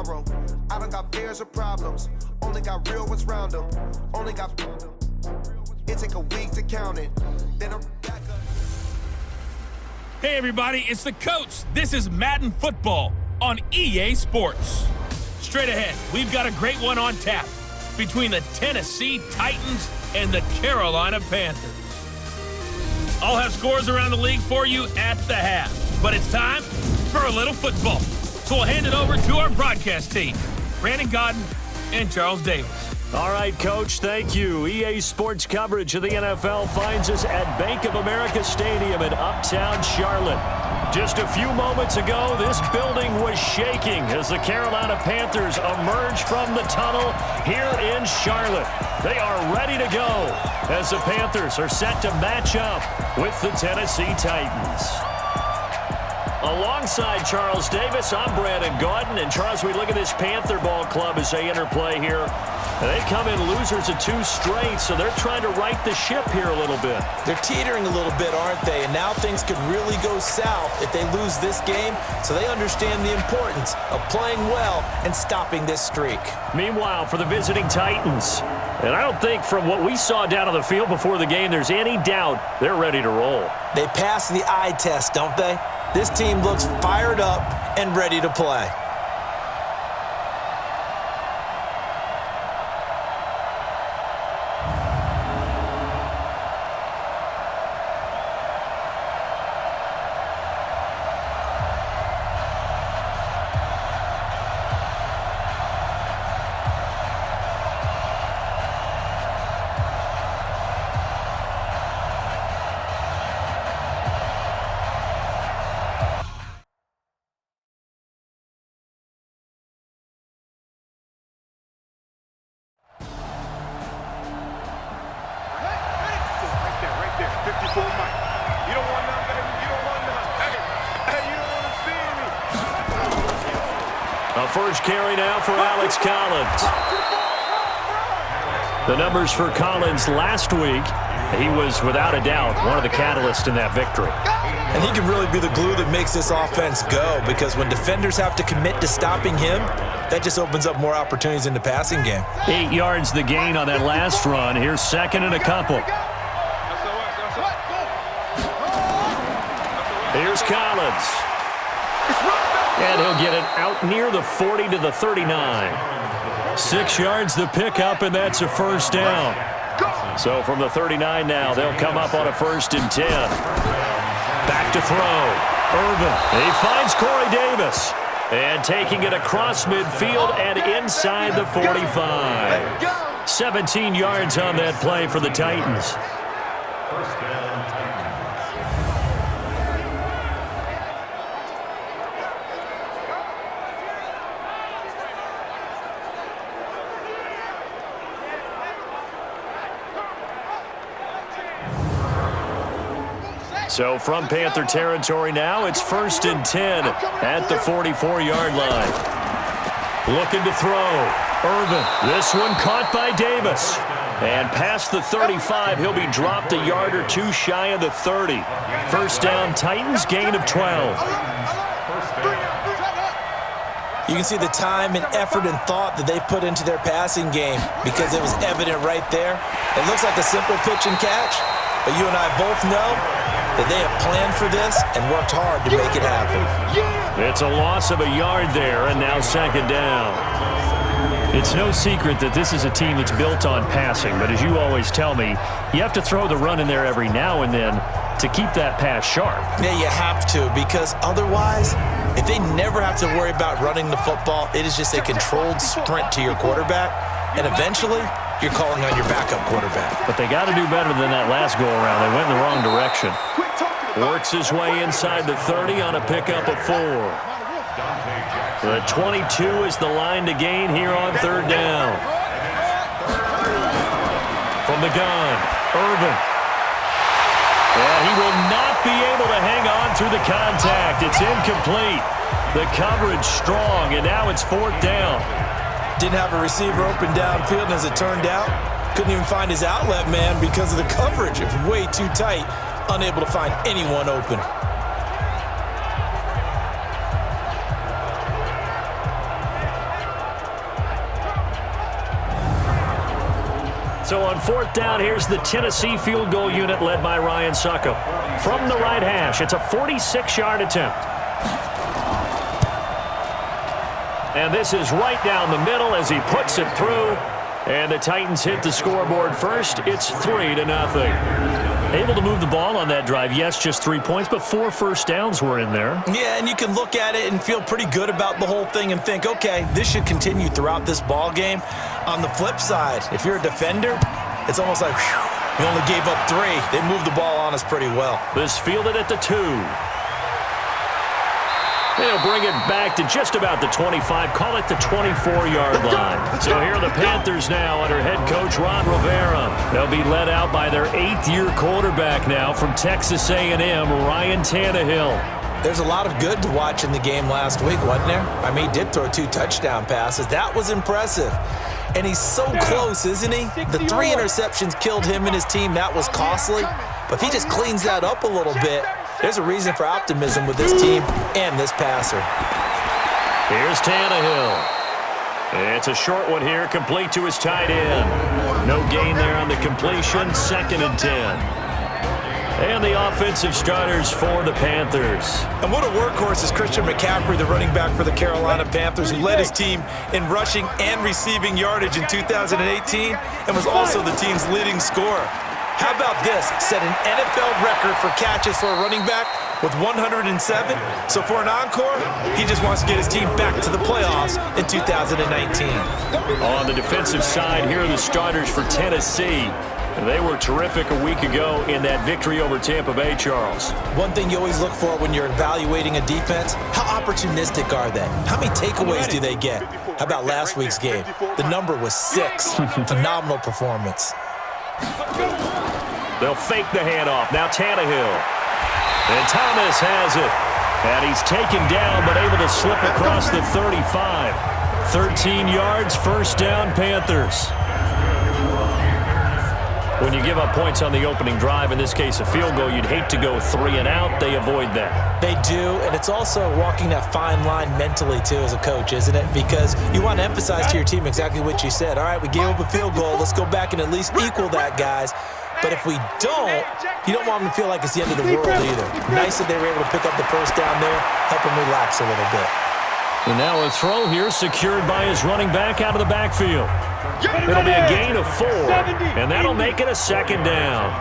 tomorrow. I don't got fears or problems, only got real ones round them. Only got, it take a week to count it. Then I'm back up. Hey everybody, it's the coach. This is Madden Football on EA Sports. Straight ahead, we've got a great one on tap between the Tennessee Titans and the Carolina Panthers. I'll have scores around the league for you at the half, but it's time for a little football. So we'll hand it over to our broadcast team, Brandon Godden and Charles Davis. All right, Coach, thank you. EA Sports coverage of the NFL finds us at Bank of America Stadium in Uptown Charlotte. Just a few moments ago, this building was shaking as the Carolina Panthers emerge from the tunnel here in Charlotte. They are ready to go as the Panthers are set to match up with the Tennessee Titans. Alongside Charles Davis, I'm Brandon Godden. And Charles, we look at this Panther ball club as they interplay here. And they come in losers of 2 straight, so they're trying to right the ship here a little bit. They're teetering a little bit, aren't they? And now things could really go south if they lose this game, so they understand the importance of playing well and stopping this streak. Meanwhile, for the visiting Titans, and I don't think from what we saw down on the field before the game there's any doubt they're ready to roll. They pass the eye test, don't they? This team looks fired up and ready to play. A first carry now for Alex Collins. The numbers for Collins last week, he was without a doubt one of the catalysts in that victory. And he can really be the glue that makes this offense go, because when defenders have to commit to stopping him, that just opens up more opportunities in the passing game. 8 yards the gain on that last run. Here's second and a couple. Here's Collins. And he'll get it out near the 40 to the 39. 6 yards the pickup, and that's a first down. So from the 39 now, they'll come up on a 1st and 10. Back to throw. Irvin. He finds Corey Davis. And taking it across midfield and inside the 45. 17 yards on that play for the Titans. So from Panther territory now, it's 1st and 10 at the 44-yard line. Looking to throw. Irvin. This one caught by Davis. And past the 35, he'll be dropped a yard or 2 shy of the 30. First down, Titans, gain of 12. You can see the time and effort and thought that they put into their passing game, because it was evident right there. It looks like a simple pitch and catch, but you and I both know that they have planned for this and worked hard to make it happen. It's a loss of a yard there, and now second down. It's no secret that this is a team that's built on passing, but as you always tell me, you have to throw the run in there every now and then to keep that pass sharp. Yeah, you have to, because otherwise, if they never have to worry about running the football, it is just a controlled sprint to your quarterback, and eventually, you're calling on your backup quarterback. But they got to do better than that last go-around. They went in the wrong direction. Works his way inside the 30 on a pickup of 4. The 22 is the line to gain here on 3rd down. From the gun, Irvin. Yeah, he will not be able to hang on through the contact. It's incomplete. The coverage strong, and now it's 4th down. Didn't have a receiver open downfield, and as it turned out, couldn't even find his outlet man because of the coverage. It was way too tight, unable to find anyone open. So on 4th down, here's the Tennessee field goal unit led by Ryan Succop. From the right hash, it's a 46-yard attempt. And this is right down the middle as he puts it through. And the Titans hit the scoreboard first. It's 3-0. Able to move the ball on that drive. Yes, just 3 points, but 4 first downs were in there. Yeah, and you can look at it and feel pretty good about the whole thing and think, okay, this should continue throughout this ball game. On the flip side, if you're a defender, it's almost like, whew, we only gave up 3. They moved the ball on us pretty well. This fielded at the 2. They'll bring it back to just about the 25, call it the 24-yard line. So here are the Panthers now under head coach Ron Rivera. They'll be led out by their 8th-year quarterback now from Texas A&M, Ryan Tannehill. There's a lot of good to watch in the game last week, wasn't there? I mean, he did throw 2 touchdown passes. That was impressive. And he's so close, isn't he? The 3 interceptions killed him and his team. That was costly. But if he just cleans that up a little bit, there's a reason for optimism with this team and this passer. Here's Tannehill. It's a short one here, complete to his tight end. No gain there on the completion, 2nd and 10. And the offensive starters for the Panthers. And what a workhorse is Christian McCaffrey, the running back for the Carolina Panthers, who led his team in rushing and receiving yardage in 2018 and was also the team's leading scorer. How about this? Set an NFL record for catches for a running back with 107. So for an encore, he just wants to get his team back to the playoffs in 2019. On the defensive side, here are the starters for Tennessee. They were terrific a week ago in that victory over Tampa Bay, Charles. One thing you always look for when you're evaluating a defense, how opportunistic are they? How many takeaways do they get? How about last week's game? The number was 6. Phenomenal performance. They'll fake the handoff. Now Tannehill. And Thomas has it. And he's taken down but able to slip across the 35. 13 yards, 1st down, Panthers. When you give up points on the opening drive, in this case a field goal, you'd hate to go 3 and out. They avoid that. They do, and it's also walking that fine line mentally, too, as a coach, isn't it? Because you want to emphasize to your team exactly what you said. All right, we gave up a field goal. Let's go back and at least equal that, guys. But if we don't, you don't want them to feel like it's the end of the world either. Nice that they were able to pick up the 1st down there, help them relax a little bit. And now a throw here secured by his running back out of the backfield. It'll be a gain of 4, and that'll make it a 2nd down.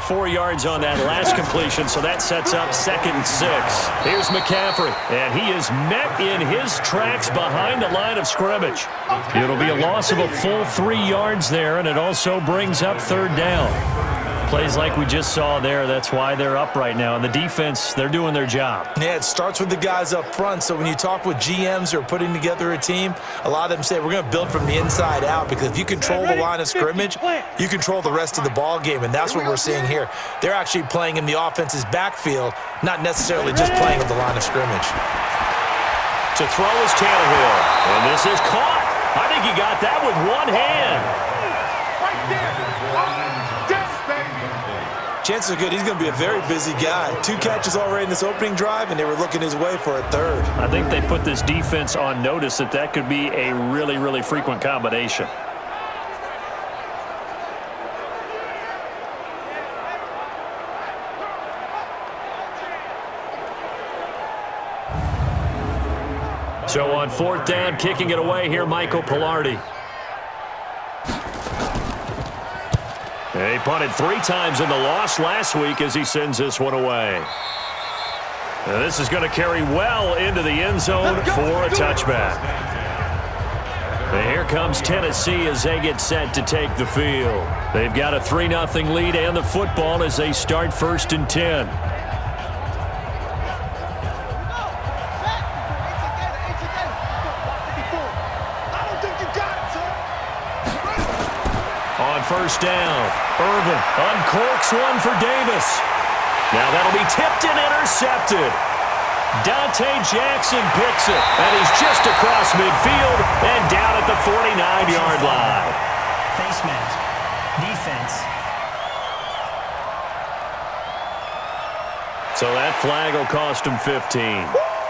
4 yards on that last completion, so that sets up 2nd and 6. Here's McCaffrey, and he is met in his tracks behind the line of scrimmage. It'll be a loss of a full 3 yards there, and it also brings up 3rd down. Plays like we just saw there, that's why they're up right now. And the defense, they're doing their job. Yeah, it starts with the guys up front. So when you talk with GMs who are putting together a team, a lot of them say we're going to build from the inside out, because if you control the line of scrimmage, you control the rest of the ball game, and that's what we're seeing here. They're actually playing in the offense's backfield, not necessarily just playing at the line of scrimmage. To throw is Tannehill, and this is caught. I think he got that with one hand. Chances are good he's going to be a very busy guy. 2 catches already in this opening drive, and they were looking his way for a 3rd. I think they put this defense on notice that could be a really, really frequent combination. So on 4th down, kicking it away here, Michael Pilardi. He punted 3 times in the loss last week as he sends this one away. Now this is going to carry well into the end zone for a touchback. And here comes Tennessee as they get set to take the field. They've got a 3-0 lead and the football as they start 1st and 10. On 1st down, Irvin uncorks one for Davis. Now that'll be tipped and intercepted. Dante Jackson picks it, and he's just across midfield and down at the 49-yard line. Face mask. Defense. So that flag will cost him 15.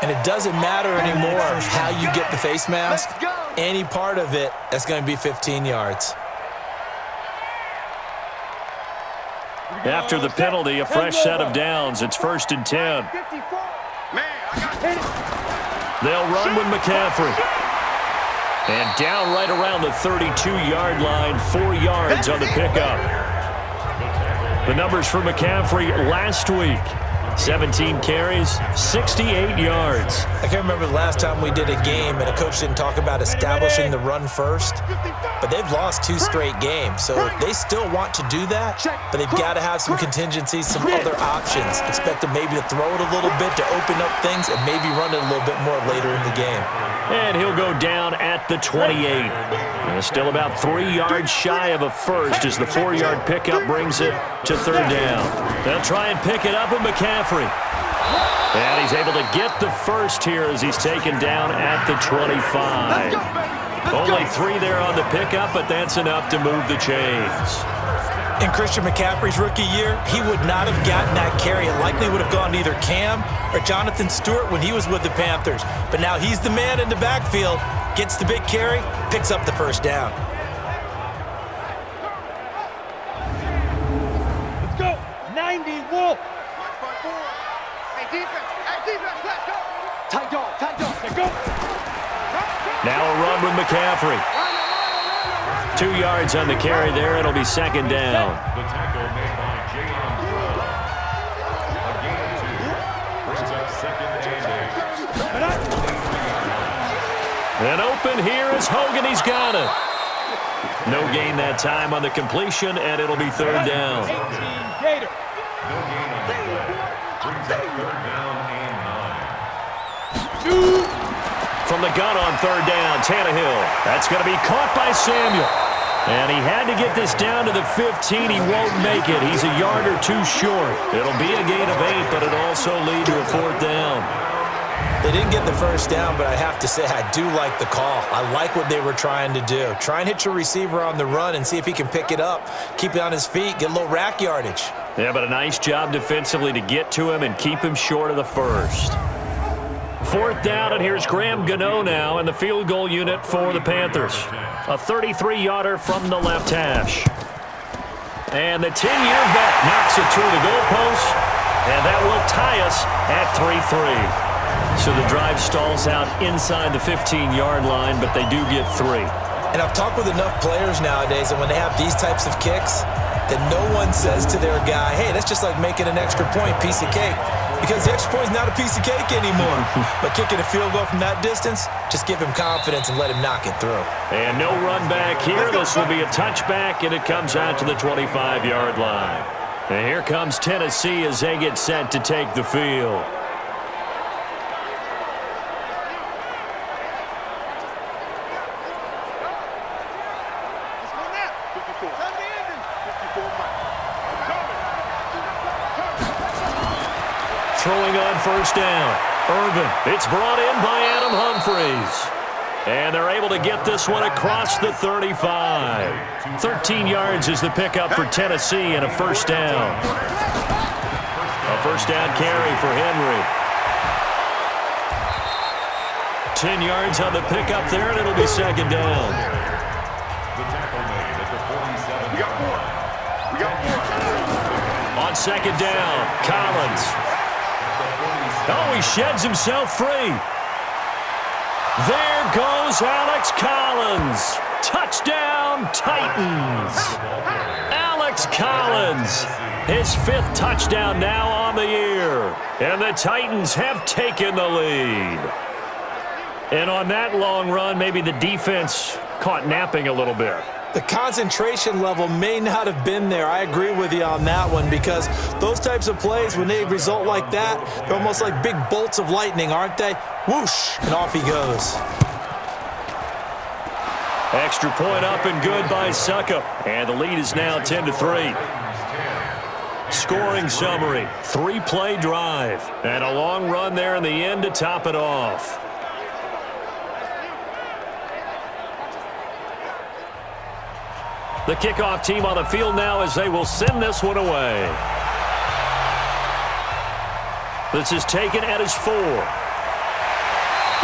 And it doesn't matter anymore how you get the face mask. Any part of it, that's going to be 15 yards. After the penalty, a fresh set of downs. It's 1st and 10. They'll run with McCaffrey. And down right around the 32-yard line, 4 yards on the pickup. The numbers for McCaffrey last week: 17 carries, 68 yards. I can't remember the last time we did a game and a coach didn't talk about establishing the run first, but they've lost 2 straight games, so they still want to do that, but they've got to have some contingencies, some other options. Expect them maybe to throw it a little bit to open up things and maybe run it a little bit more later in the game. And he'll go down at the 28. And still about 3 yards shy of a first as the 4-yard pickup brings it to 3rd down. They'll try and pick it up with McCaffrey. And he's able to get the first here as he's taken down at the 25. Only 3 there on the pickup, but that's enough to move the chains. In Christian McCaffrey's rookie year, he would not have gotten that carry. It likely would have gone to either Cam or Jonathan Stewart when he was with the Panthers. But now he's the man in the backfield, gets the big carry, picks up the first down. Let's go. 90 Wolf. Hey, defense, let's go. Tight dog, let's go. Now a run with McCaffrey. 2 yards on the carry there. It'll be 2nd down. The tackle made by J.M. A gain of 2. Brings up 2nd and 8. And open here is Hogan. He's got it. No gain that time on the completion, and it'll be 3rd down. 18 Gator. No gain on the play. Brings up 3rd down and 9. From the gun on 3rd down, Tannehill. That's going to be caught by Samuel. And he had to get this down to the 15. He won't make it. He's a yard or 2 short. It'll be a gain of 8, but it'll also lead to a 4th down. They didn't get the first down, but I have to say I do like the call. I like what they were trying to do. Try and hit your receiver on the run and see if he can pick it up, keep it on his feet, get a little rack yardage. Yeah, but a nice job defensively to get to him and keep him short of the first. 4th down, and here's Graham Gano now in the field goal unit for the Panthers. A 33-yarder from the left hash. And the 10-year vet knocks it through the goalpost, and that will tie us at 3-3. So the drive stalls out inside the 15-yard line, but they do get 3. And I've talked with enough players nowadays, and when they have these types of kicks, that no one says to their guy, hey, that's just like making an extra point, piece of cake. Because the extra point is not a piece of cake anymore. But kicking a field goal from that distance, just give him confidence and let him knock it through. And no run back here. This will be a touchback, and it comes out to the 25-yard line. And here comes Tennessee as they get set to take the field. Throwing on 1st down. Irvin. It's brought in by Adam Humphries. And they're able to get this one across the 35. 13 yards is the pickup for Tennessee and a 1st down. A 1st down carry for Henry. 10 yards on the pickup there, and it'll be 2nd down. The tackle made at the 47. We got 4. On 2nd down, Collins. Oh, he sheds himself free. There goes Alex Collins. Touchdown, Titans. Alex Collins, his 5th touchdown now on the year. And the Titans have taken the lead. And on that long run, maybe the defense caught napping a little bit. The concentration level may not have been there. I agree with you on that one, because those types of plays, when they result like that, they're almost like big bolts of lightning, aren't they? Whoosh, and off he goes. Extra point up and good by Suckup. And the lead is now 10-3. Scoring summary, 3-play drive. And a long run there in the end to top it off. The kickoff team on the field now as they will send this one away. This is taken at his 4.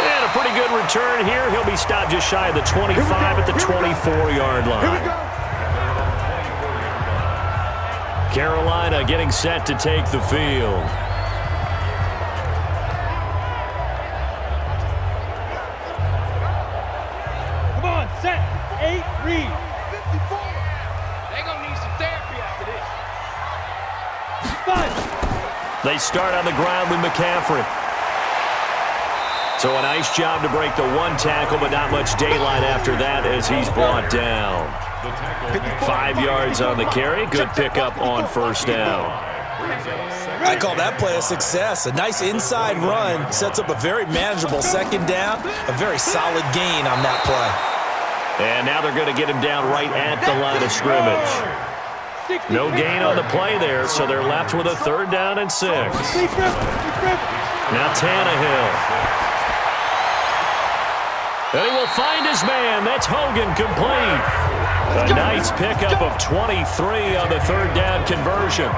And a pretty good return here. He'll be stopped just shy of the 25 at the 24-yard line. Carolina getting set to take the field. Come on, set. 8, read. 54. They're going to need some therapy after this. 5. They start on the ground with McCaffrey. So a nice job to break the one tackle, but not much daylight after that as he's brought down. 5 yards on the carry. Good pickup on first down. I call that play a success. A nice inside run sets up a very manageable second down. A very solid gain on that play. And now they're going to get him down right at the line of scrimmage. No gain on the play there, so they're left with a 3rd down and 6. Now Tannehill. And he will find his man. That's Hogan, complete. A nice pickup of 23 on the 3rd down conversion.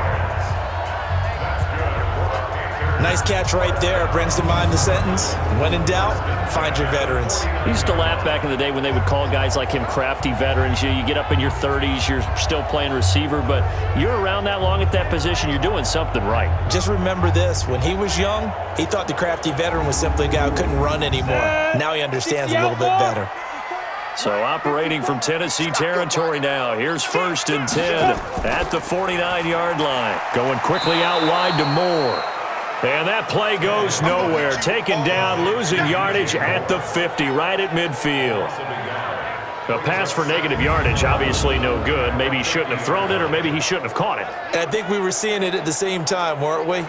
Nice catch right there. Brings to mind the sentence, when in doubt, find your veterans. I used to laugh back in the day when they would call guys like him crafty veterans. You get up in your 30s, you're still playing receiver, but you're around that long at that position, you're doing something right. Just remember this. When he was young, he thought the crafty veteran was simply a guy who couldn't run anymore. Now he understands a little bit better. So operating from Tennessee territory now. Here's 1st and 10 at the 49-yard line. Going quickly out wide to Moore. And that play goes nowhere. Taken down, losing yardage at the 50, right at midfield. A pass for negative yardage, obviously no good. Maybe he shouldn't have thrown it, or maybe he shouldn't have caught it. I think we were seeing it at the same time, weren't we?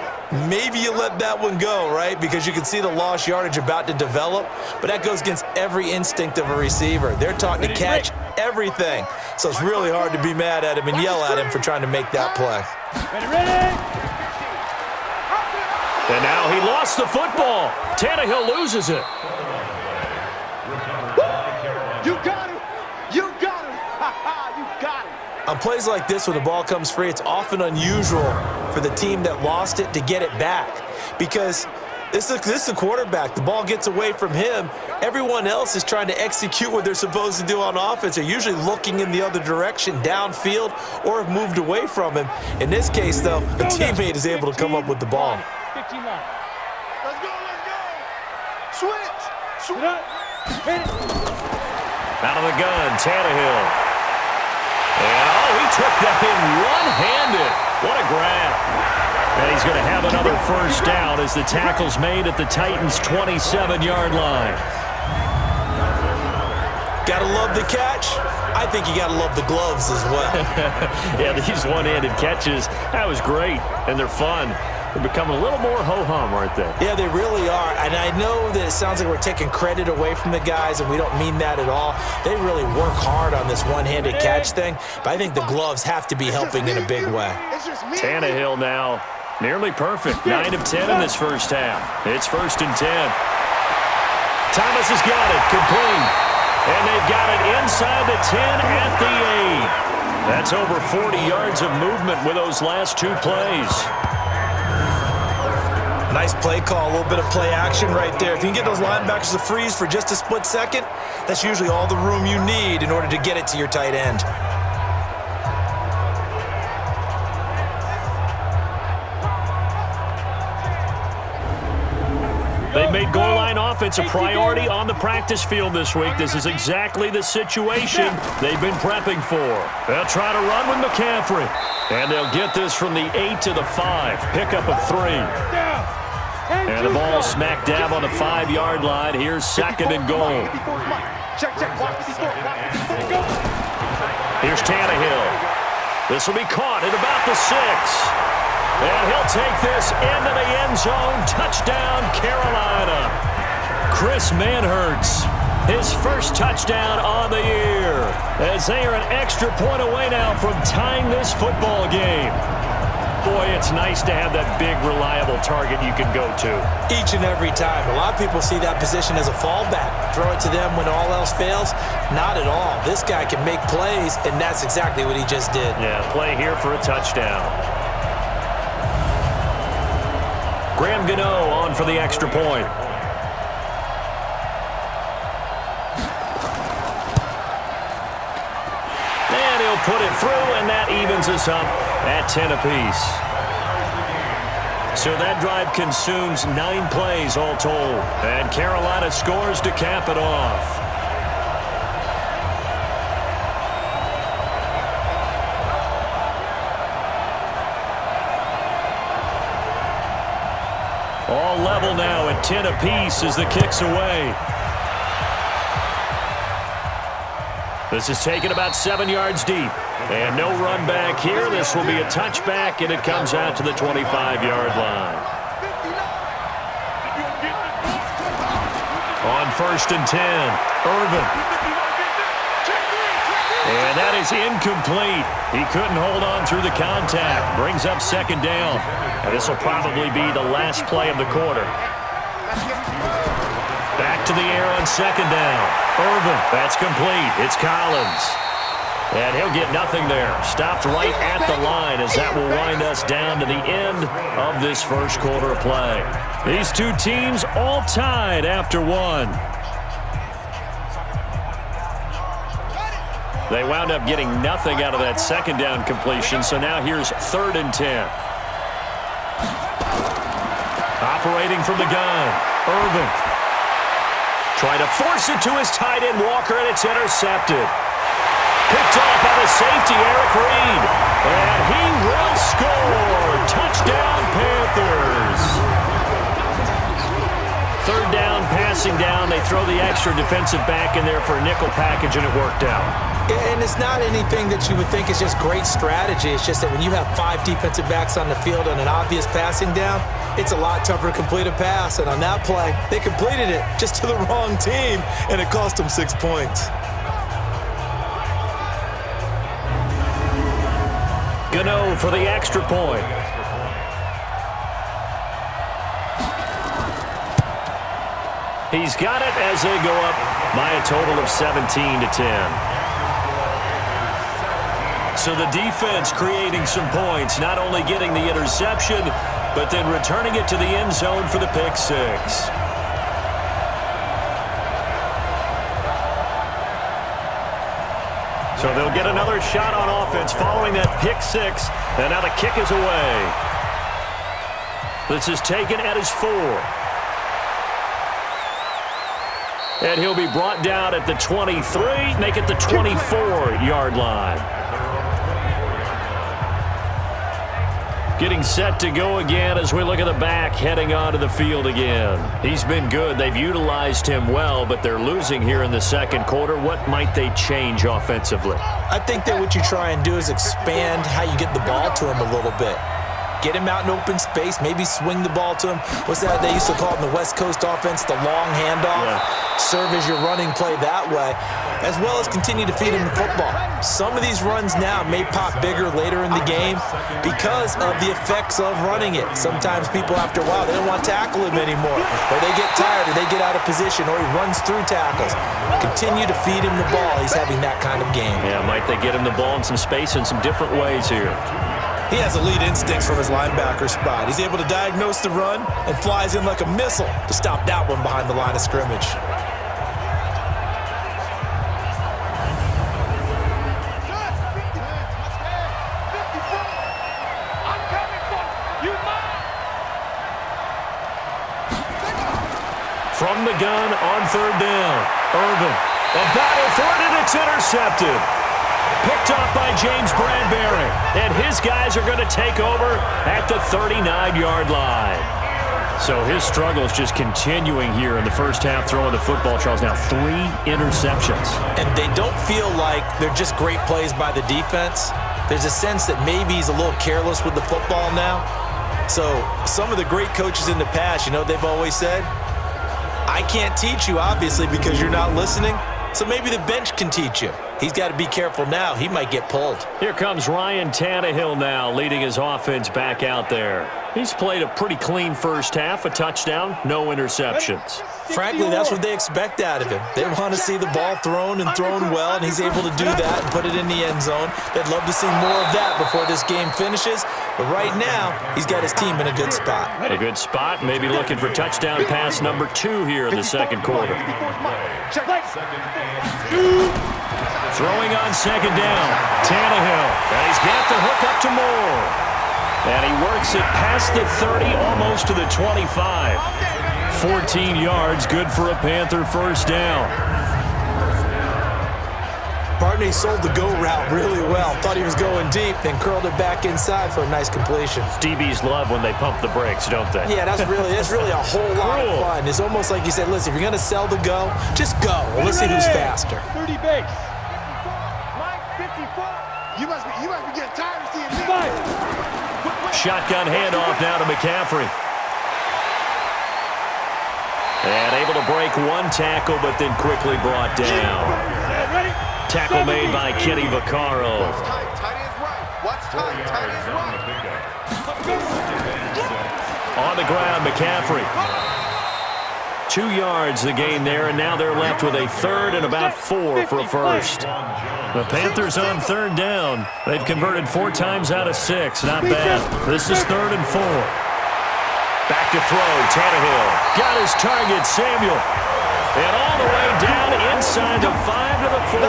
Maybe you let that one go, right? Because you can see the lost yardage about to develop, but that goes against every instinct of a receiver. They're taught to catch everything, so it's really hard to be mad at him and yell at him for trying to make that play. Ready. And now he lost the football. Tannehill loses it. You got him. You got him. You got him. On plays like this, when the ball comes free, it's often unusual for the team that lost it to get it back, because this is the quarterback. The ball gets away from him. Everyone else is trying to execute what they're supposed to do on offense. They're usually looking in the other direction, downfield, or have moved away from him. In this case, though, the teammate is able to come up with the ball. 15 line. Let's go. Switch. Out of the gun, Tannehill. And, he took that in one-handed. What a grab. And he's going to have another 1st down as the tackle's made at the Titans' 27-yard line. Gotta love the catch. I think you gotta love the gloves as well. Yeah, these one-handed catches, that was great, and they're fun. They're becoming a little more ho-hum, aren't they? Yeah, they really are. And I know that it sounds like we're taking credit away from the guys, and we don't mean that at all. They really work hard on this one-handed catch thing, but I think the gloves have to be helping in a big way. Tannehill now nearly perfect. 9 of 10 in this first half. It's 1st and 10. Thomas has got it, complete. And they've got it inside the 10 at the 8. That's over 40 yards of movement with those last 2 plays. Nice play call, a little bit of play action right there. If you can get those linebackers to freeze for just a split second, that's usually all the room you need in order to get it to your tight end. They've made goal line offense a priority on the practice field this week. This is exactly the situation they've been prepping for. They'll try to run with McCaffrey. And they'll get this from the 8 to the 5. Pickup of 3. And the ball smack dab on the 5-yard line. Here's 2nd and goal. Here's Tannehill. This will be caught at about the 6. And he'll take this into the end zone. Touchdown, Carolina. Chris Manhertz, his first touchdown on the year, as they are an extra point away now from tying this football game. Boy, it's nice to have that big, reliable target you can go to. Each and every time. A lot of people see that position as a fallback. Throw it to them when all else fails. Not at all. This guy can make plays, and that's exactly what he just did. Yeah, play here for a touchdown. Graham Gano on for the extra point. And he'll put it through, and that evens us up at 10 apiece. So that drive consumes 9 plays all told. And Carolina scores to cap it off. All level now at 10 apiece as the kick's away. This is taken about 7 yards deep. And no run back here. This will be a touchback, and it comes out to the 25-yard line. On 1st and 10, Irvin. And that is incomplete. He couldn't hold on through the contact. Brings up 2nd down. And this will probably be the last play of the quarter. Back to the air on 2nd down. Irvin, that's complete. It's Collins. And he'll get nothing there. Stopped right at the line as that will wind us down to the end of this first quarter of play. These two teams all tied after 1. They wound up getting nothing out of that 2nd down completion, so now here's 3rd and 10. Operating from the gun, Irvin. Trying to force it to his tight end, Walker, and it's intercepted. Picked off by the safety, Eric Reed. And he will score. Touchdown, Panthers. 3rd down, passing down. They throw the extra defensive back in there for a nickel package, and it worked out. And it's not anything that you would think is just great strategy. It's just that when you have 5 defensive backs on the field on an obvious passing down, it's a lot tougher to complete a pass. And on that play, they completed it just to the wrong team, and it cost them 6 points. Gano for the extra point. He's got it as they go up by a total of 17 to 10. So the defense creating some points, not only getting the interception, but then returning it to the end zone for the pick 6. So they'll get another shot on offense following that pick 6, and now the kick is away. This is taken at his 4. And he'll be brought down at the 23, make it the 24-yard line. Getting set to go again as we look at the back heading onto the field again. He's been good. They've utilized him well, but they're losing here in the 2nd quarter. What might they change offensively? I think that what you try and do is expand how you get the ball to him a little bit. Get him out in open space, maybe swing the ball to him. What's that they used to call it in the West Coast offense, the long handoff? Yeah. Serve as your running play that way, as well as continue to feed him the football. Some of these runs now may pop bigger later in the game because of the effects of running it. Sometimes people, after a while, they don't want to tackle him anymore, or they get tired, or they get out of position, or he runs through tackles. Continue to feed him the ball. He's having that kind of game. Yeah, might they get him the ball in some space in some different ways here? He has elite instincts from his linebacker spot. He's able to diagnose the run and flies in like a missile to stop that one behind the line of scrimmage. From the gun on 3rd down, Irvin. A battle for it, and it's intercepted. Picked off by James Bradbury, and his guys are going to take over at the 39-yard line. So his struggle is just continuing here in the first half, throwing the football. Charles, now 3 interceptions. And they don't feel like they're just great plays by the defense. There's a sense that maybe he's a little careless with the football now. So some of the great coaches in the past, you know, they've always said, I can't teach you, obviously, because you're not listening. So maybe the bench can teach you. He's got to be careful now. He might get pulled. Here comes Ryan Tannehill now, leading his offense back out there. He's played a pretty clean first half, a touchdown, no interceptions. Frankly, that's what they expect out of him. They want to see the ball thrown and thrown well, and he's able to do that and put it in the end zone. They'd love to see more of that before this game finishes. But right now, he's got his team in a good spot. A good spot, maybe looking for touchdown pass number 2 here in the 2nd quarter. Throwing on second down. Tannehill. And he's got the hook up to Moore. And he works it past the 30, almost to the 25. 14 yards, good for a Panther first down. Barney sold the go route really well. Thought he was going deep, then curled it back inside for a nice completion. DBs love when they pump the brakes, don't they? Yeah, that's really a whole lot of fun. It's almost like you said, listen, if you're going to sell the go, just go. Let's see who's faster. 30 base. Mike, 54. You must be getting tired of seeing me. Shotgun handoff now to McCaffrey. And able to break one tackle, but then quickly brought down. Ready? Tackle made by Kenny Vaccaro. Watch tight, tight is right. Watch tight, tight is right. On the ground, McCaffrey. 2 yards the gain there, and now they're left with a third and about 4 for a first. The Panthers on third down. They've converted 4 times out of 6. Not bad. This is 3rd and 4. Back to throw, Tannehill. Got his target, Samuel. And all the way down inside the 5 to the 4.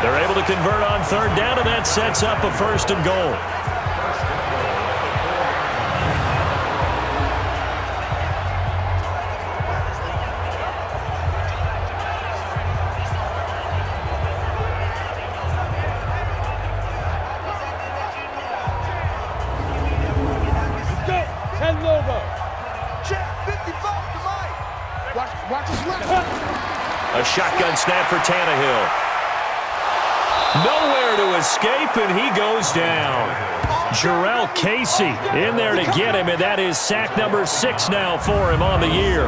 They're able to convert on third down, and that sets up a 1st and goal. A shotgun snap for Tannehill. Nowhere to escape, and he goes down. Jarrell Casey in there to get him, and that is sack number 6 now for him on the year.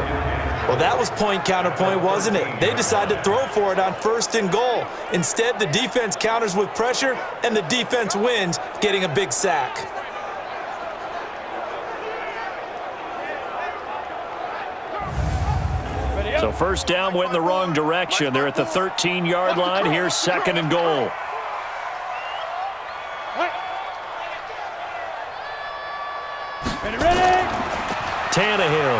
Well, that was point counterpoint, wasn't it? They decided to throw for it on 1st and goal. Instead, the defense counters with pressure, and the defense wins, getting a big sack. So first down went in the wrong direction. They're at the 13-yard line. Here's 2nd and goal. Ready? Tannehill.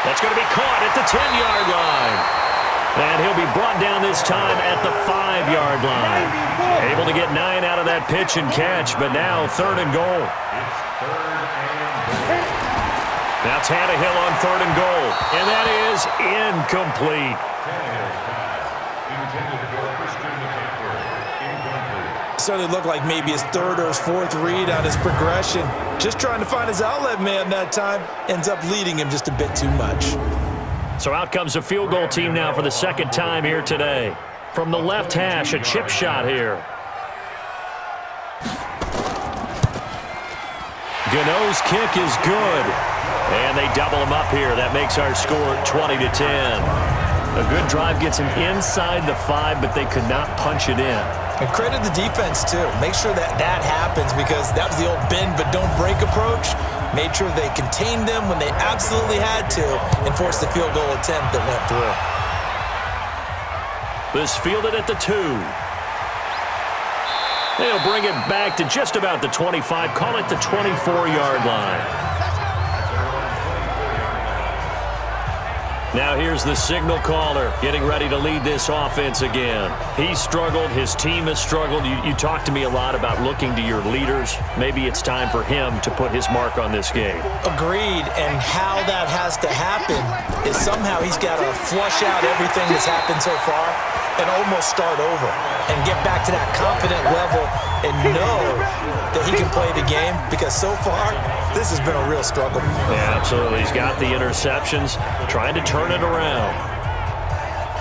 That's going to be caught at the 10-yard line. And he'll be brought down this time at the 5-yard line. Able to get 9 out of that pitch and catch, but now 3rd and goal. Now Tannehill on 3rd and goal, and that is incomplete. Started to look like maybe his 3rd or his 4th read on his progression. Just trying to find his outlet man that time. Ends up leading him just a bit too much. So out comes a field goal team now for the 2nd time here today. From the left hash, a chip shot here. Gano's kick is good. And they double him up here. That makes our score 20-10. A good drive gets him inside the 5, but they could not punch it in. And credit the defense, too. Make sure that happens, because that was the old bend but don't break approach. Made sure they contained them when they absolutely had to and forced the field goal attempt that went through. This fielded at the 2. They'll bring it back to just about the 25. Call it the 24-yard line. Now here's the signal caller getting ready to lead this offense again. He struggled. His team has struggled. You talk to me a lot about looking to your leaders. Maybe it's time for him to put his mark on this game. Agreed. And how that has to happen is somehow he's got to flush out everything that's happened so far and almost start over and get back to that confident level and know that he can play the game, because so far this has been a real struggle. Yeah, absolutely. He's got the interceptions, trying to turn it around.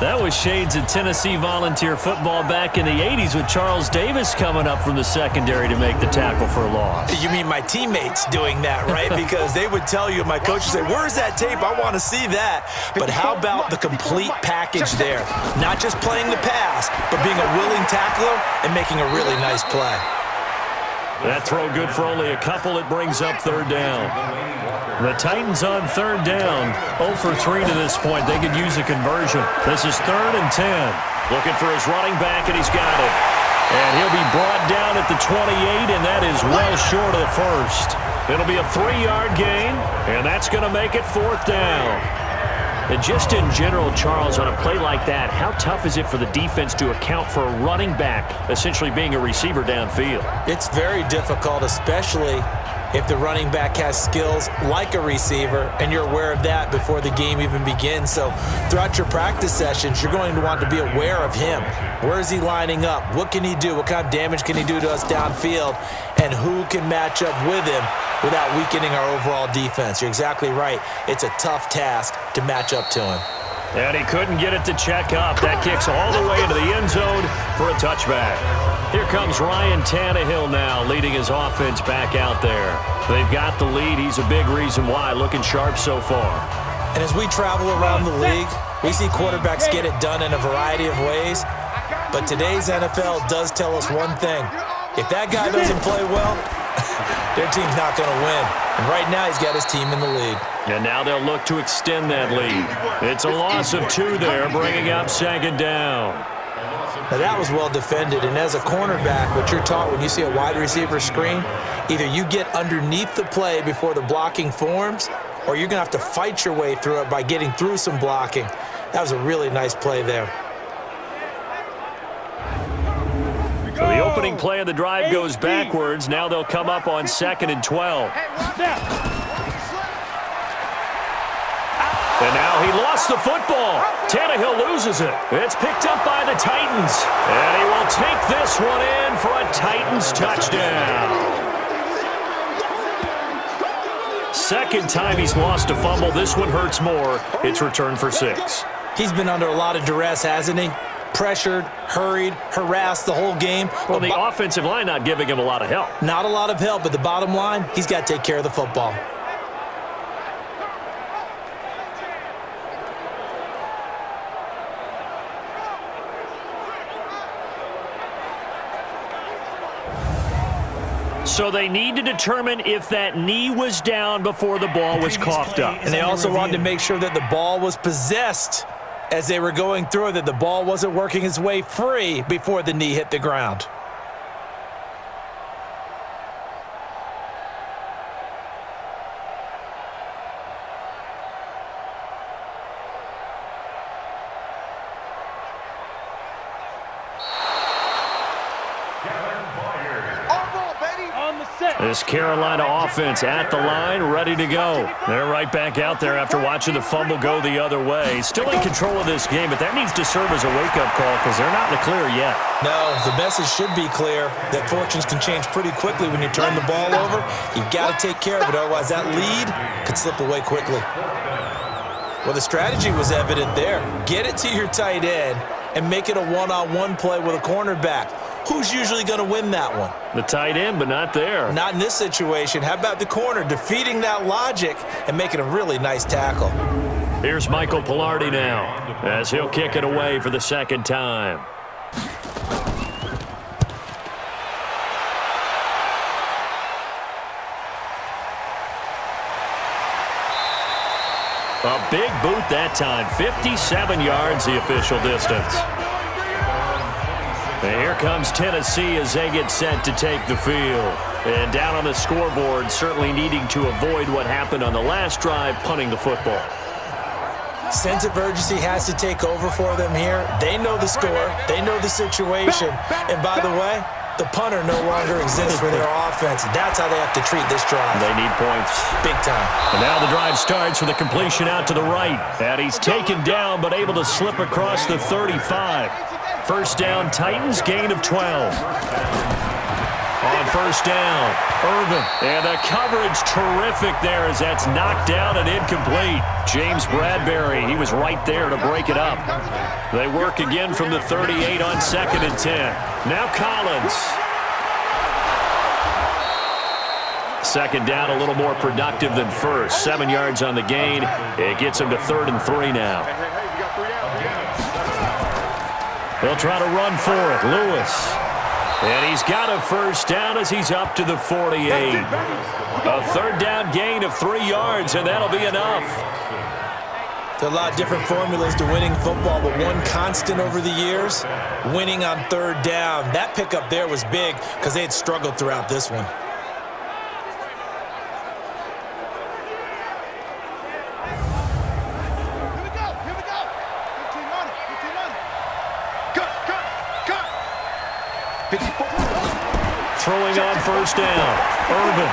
That was shades of Tennessee volunteer football back in the 80s with Charles Davis coming up from the secondary to make the tackle for a loss. You mean my teammates doing that, right? Because they would tell you, my coach would say, where's that tape? I want to see that. But how about the complete package there? Not just playing the pass, but being a willing tackler and making a really nice play. That throw good for only a couple. It brings up 3rd down. The Titans on 3rd down. 0 for 3 to this point. They could use a conversion. This is 3rd and 10. Looking for his running back, and he's got it. And he'll be brought down at the 28, and that is well short of the 1st. It'll be a 3-yard gain, and that's going to make it 4th down. And just in general, Charles, on a play like that, how tough is it for the defense to account for a running back essentially being a receiver downfield? It's very difficult, especially if the running back has skills like a receiver, and you're aware of that before the game even begins. So throughout your practice sessions, you're going to want to be aware of him. Where is he lining up? What can he do? What kind of damage can he do to us downfield? And who can match up with him without weakening our overall defense? You're exactly right. It's a tough task to match up to him. And he couldn't get it to check up. That kicks all the way into the end zone for a touchback. Here comes Ryan Tannehill now, leading his offense back out there. They've got the lead. He's a big reason why, looking sharp so far. And as we travel around the league, we see quarterbacks get it done in a variety of ways. But today's NFL does tell us one thing. If that guy doesn't play well, their team's not going to win. And right now, he's got his team in the lead. And now they'll look to extend that lead. It's a loss of 2 there, bringing up second down. Now, that was well defended. And as a cornerback, what you're taught when you see a wide receiver screen, either you get underneath the play before the blocking forms, or you're going to have to fight your way through it by getting through some blocking. That was a really nice play there. So the opening play of the drive goes backwards. Now they'll come up on 2nd and 12. And now he lost the football. Tannehill loses it. It's picked up by the Titans. And he will take this one in for a Titans touchdown. Second time he's lost a fumble. This one hurts more. It's returned for 6. He's been under a lot of duress, hasn't he? Pressured, hurried, harassed the whole game. Well, the offensive line not giving him a lot of help. Not a lot of help, but the bottom line, he's got to take care of the football. So they need to determine if that knee was down before the ball was coughed up. And they also wanted to make sure that the ball was possessed as they were going through it, that the ball wasn't working its way free before the knee hit the ground. This Carolina offense at the line, ready to go. They're right back out there after watching the fumble go the other way. Still in control of this game, but that needs to serve as a wake-up call because they're not in the clear yet. No, the message should be clear that fortunes can change pretty quickly when you turn the ball over. You've got to take care of it, otherwise that lead could slip away quickly. Well, the strategy was evident there. Get it to your tight end and make it a one-on-one play with a cornerback. Who's usually going to win that one? The tight end, but not there. Not in this situation. How about the corner defeating that logic and making a really nice tackle? Here's Michael Pilardi now as he'll kick it away for the second time. A big boot that time. 57 yards the official distance. And here comes Tennessee as they get set to take the field. And down on the scoreboard, certainly needing to avoid what happened on the last drive, punting the football. Sense of urgency has to take over for them here. They know the score. They know the situation. And by the way, the punter no longer exists for their offense. That's how they have to treat this drive. They need points. Big time. And now the drive starts with a completion out to the right. And he's taken down but able to slip across the 35. First down, Titans, gain of 12. On first down, Irvin. And the coverage terrific there as that's knocked down and incomplete. James Bradbury, he was right there to break it up. They work again from the 38 on 2nd and 10. Now Collins. Second down, a little more productive than first. 7 yards on the gain. It gets him to 3rd and 3 now. They'll try to run for it. Lewis. And he's got a first down as he's up to the 48. A third down gain of 3 yards, and that'll be enough. There are a lot of different formulas to winning football, but one constant over the years, winning on third down. That pickup there was big because they had struggled throughout this one. Throwing on first down. Irvin.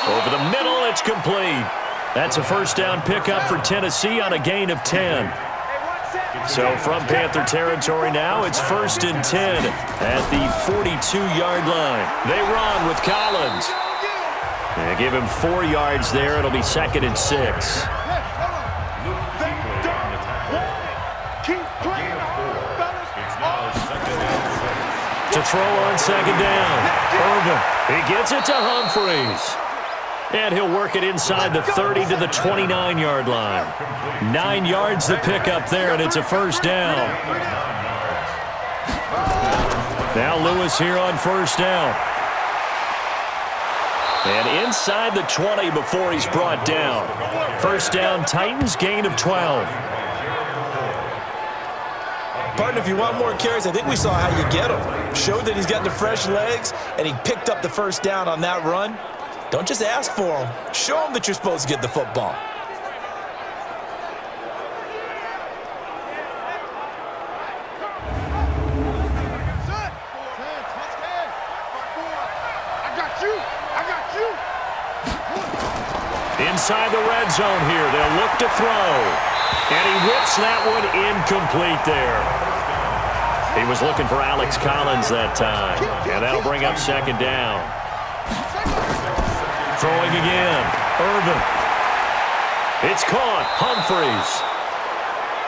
Over the middle, it's complete. That's a first down pickup for Tennessee on a gain of 10. So from Panther territory now, it's 1st and 10 at the 42-yard line. They run with Collins. They give him 4 yards there. It'll be 2nd and 6. To throw on 2nd down. Irvin. He gets it to Humphreys. And he'll work it inside the 30 to the 29-yard line. 9 yards to pick up there, and it's a first down. Now Lewis here on first down. And inside the 20 before he's brought down. First down, Titans, gain of 12. Partner, if you want more carries, I think we saw how you get him. Showed that he's got the fresh legs, and he picked up the first down on that run. Don't just ask for him. Show him that you're supposed to get the football. Inside the red zone here. They'll look to throw. And he whips that one incomplete there. He was looking for Alex Collins that time. And that'll bring up 2nd down. Throwing again. Irvin. It's caught. Humphreys.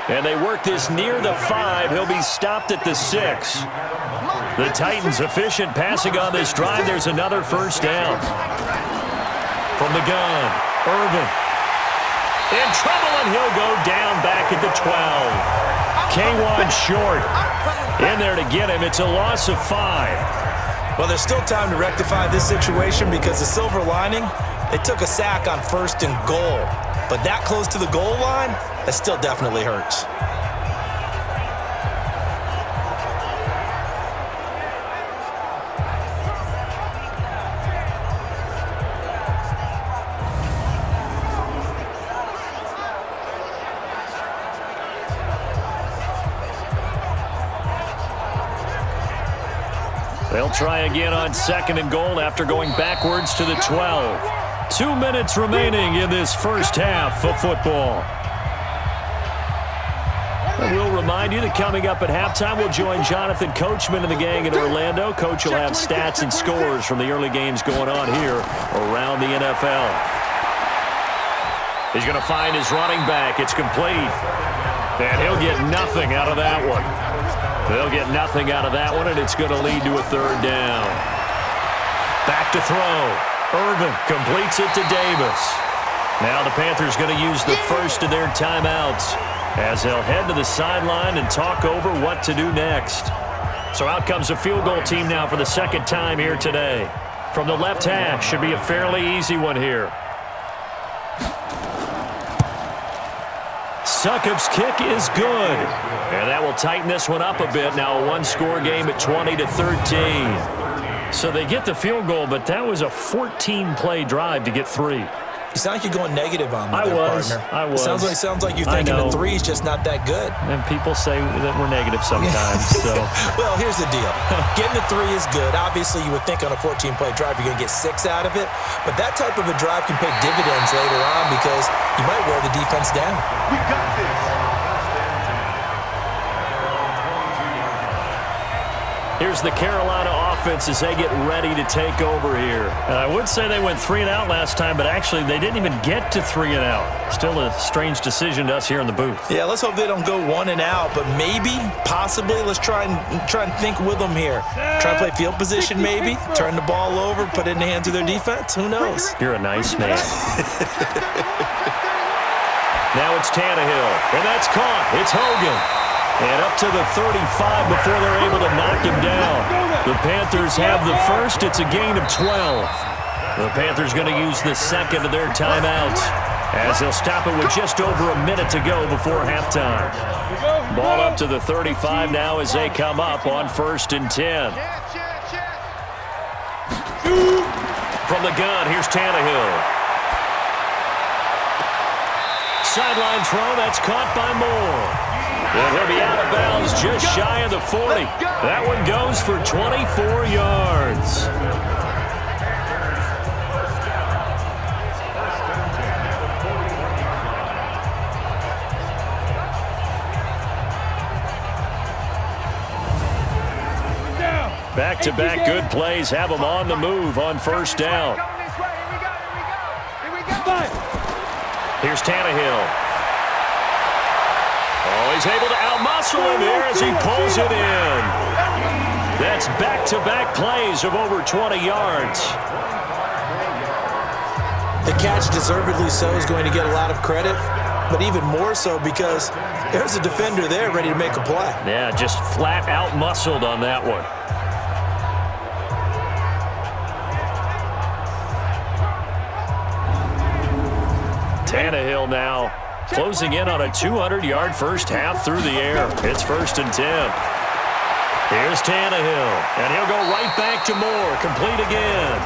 And they work this near the 5. He'll be stopped at the 6. The Titans efficient passing on this drive. There's another first down. From the gun. Irvin. In trouble, and he'll go down back at the 12. K1 short. In there to get him. It's a loss of 5. Well, there's still time to rectify this situation because the silver lining, they took a sack on 1st and goal. But that close to the goal line, that still definitely hurts. They'll try again on 2nd and goal after going backwards to the 12. 2 minutes remaining in this first half of football. And we'll remind you that coming up at halftime, we'll join Jonathan Coachman and the gang in Orlando. Coach will have stats and scores from the early games going on here around the NFL. He's going to find his running back. It's complete. And he'll get nothing out of that one. They'll get nothing out of that one, and it's going to lead to a 3rd down. Back to throw. Irvin completes it to Davis. Now the Panthers going to use the first of their timeouts as they'll head to the sideline and talk over what to do next. So out comes a field goal team now for the 2nd time here today. From the left hash, should be a fairly easy one here. Succop's kick is good. And that will tighten this one up a bit. Now a 1-score game at 20-13. So they get the field goal, but that was a 14-play drive to get 3. You sound like you're going negative on me I there, was. partner. I was. Sounds like you're thinking the 3 is just not that good. And people say that we're negative sometimes. So. Well, here's the deal. Getting the 3 is good. Obviously, you would think on a 14-play drive you're going to get 6 out of it. But that type of a drive can pay dividends later on because you might wear the defense down. We got this. Here's the Carolina offense as they get ready to take over here. And I would say they went 3 and out last time, but actually they didn't even get to 3 and out. Still a strange decision to us here in the booth. Yeah, let's hope they don't go 1 and out, but maybe, possibly, let's try and think with them here. Try and play field position maybe, turn the ball over, put it in the hands of their defense. Who knows? You're a nice man. Now it's Tannehill, and that's caught. It's Hogan. And up to the 35 before they're able to knock him down. The Panthers have the first. It's a gain of 12. The Panthers going to use the 2nd of their timeouts as they'll stop it with just over a minute to go before halftime. Ball up to the 35 now as they come up on 1st and 10. From the gun, here's Tannehill. Sideline throw, that's caught by Moore. And he'll be out of bounds just shy of the 40. That one goes for 24 yards. Back-to-back good plays have them on the move on first down. Here's Tannehill. Oh, he's able to outmuscle him here as he pulls it in. That's back-to-back plays of over 20 yards. The catch, deservedly so, is going to get a lot of credit, but even more so because there's a defender there ready to make a play. Yeah, just flat out muscled on that one. Tannehill now closing in on a 200-yard first half through the air. It's 1st and 10. Here's Tannehill, and he'll go right back to Moore, complete again.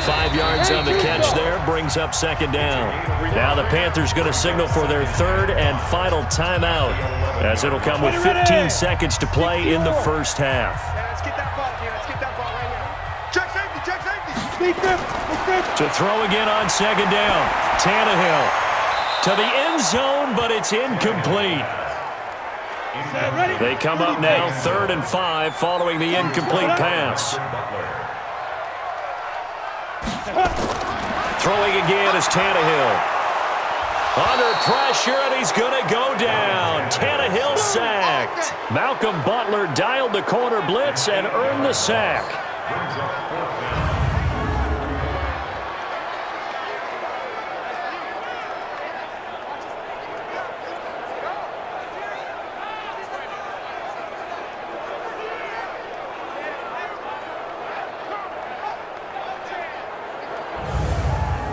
5 yards on the catch there, brings up 2nd down. Now the Panthers going to signal for their 3rd and final timeout, as it'll come with 15 seconds to play in the first half. Let's get that ball here. Let's get that ball right here. Check safety, check safety. To throw again on 2nd down. Tannehill to the end zone, but it's incomplete. They come up now 3rd and 5 following the incomplete pass. Throwing again is Tannehill. Under pressure, and he's going to go down. Tannehill sacked. Malcolm Butler dialed the corner blitz and earned the sack.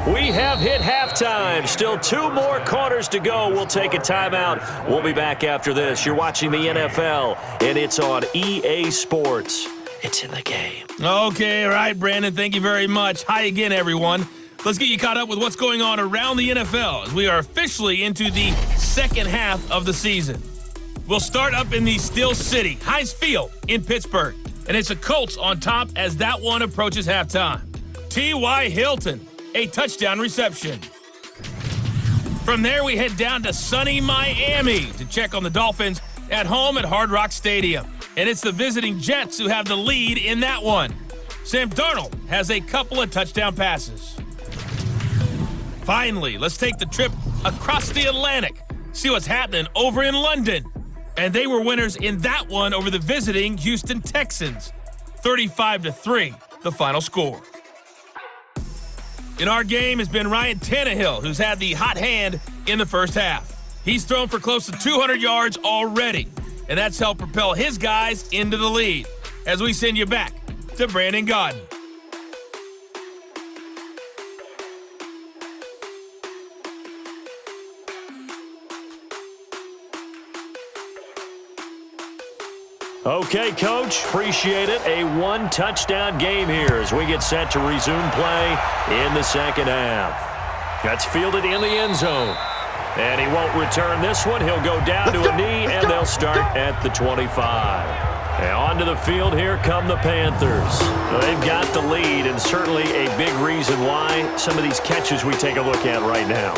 We have hit halftime. Still 2 more quarters to go. We'll take a timeout. We'll be back after this. You're watching the NFL, and it's on EA Sports. It's in the game. Okay, all right, Brandon. Thank you very much. Hi again, everyone. Let's get you caught up with what's going on around the NFL as we are officially into the second half of the season. We'll start up in the Steel City, Heinz Field in Pittsburgh, and it's the Colts on top as that one approaches halftime. T.Y. Hilton, a touchdown reception. From there, we head down to sunny Miami to check on the Dolphins at home at Hard Rock Stadium. And it's the visiting Jets who have the lead in that one. Sam Darnold has a couple of touchdown passes. Finally, let's take the trip across the Atlantic, see what's happening over in London. And they were winners in that one over the visiting Houston Texans. 35-3, the final score. In our game has been Ryan Tannehill, who's had the hot hand in the first half. He's thrown for close to 200 yards already, and that's helped propel his guys into the lead. As we send you back to Brandon Gaudin. Okay, Coach, appreciate it. A 1-touchdown game here as we get set to resume play in the second half. That's fielded in the end zone. And he won't return this one. He'll go down to a knee, and they'll start at the 25. And onto the field, here come the Panthers. They've got the lead, and certainly a big reason why some of these catches we take a look at right now.